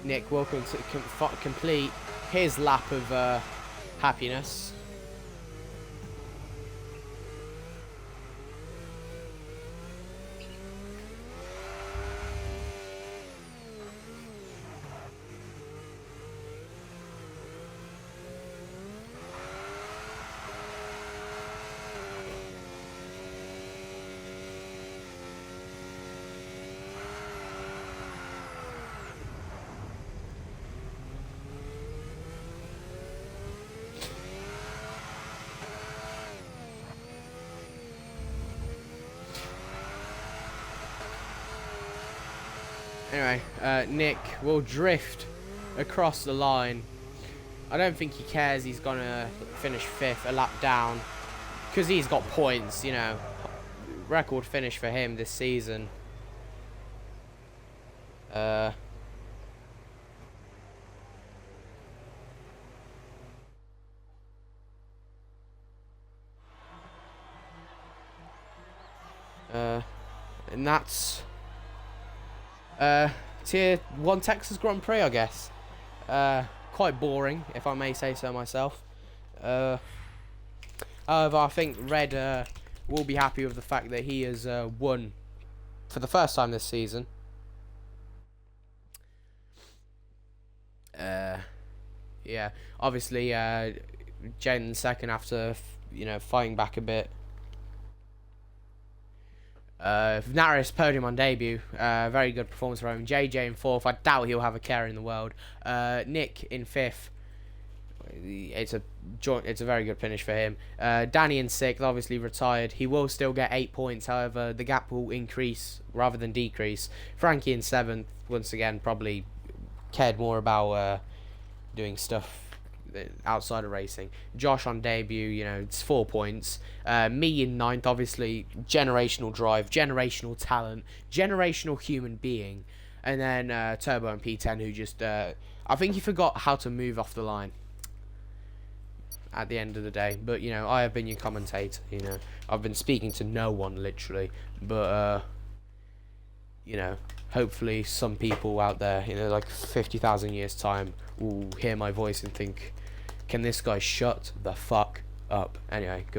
Nick, welcome to complete his lap of happiness. Anyway, Nick will drift across the line. I don't think he cares. He's gonna finish 5th, a lap down, because he's got points. You know, record finish for him this season. And that's Tier 1 Texas Grand Prix, I guess. Quite boring, if I may say so myself. However, I think Red will be happy with the fact that he has won for the first time this season. Yeah, obviously, Jaden second after, you know, fighting back a bit. Naris podium on debut, very good performance for him. JJ in 4th, I doubt he'll have a care in the world. Nick in 5th, it's a very good finish for him. Danny in 6th, obviously retired. He will still get 8 points, however the gap will increase rather than decrease. Frankie in 7th, once again probably cared more about doing stuff outside of racing. Josh on debut, you know, it's 4 points. Me in 9th, obviously generational drive, generational talent, generational human being. And then Turbo and P10, who just I think he forgot how to move off the line at the end of the day. But you know, I have been your commentator, you know, I've been speaking to no one literally, but you know, hopefully some people out there, you know, like 50,000 years time, will hear my voice and think, can this guy shut the fuck up? Anyway, goodbye.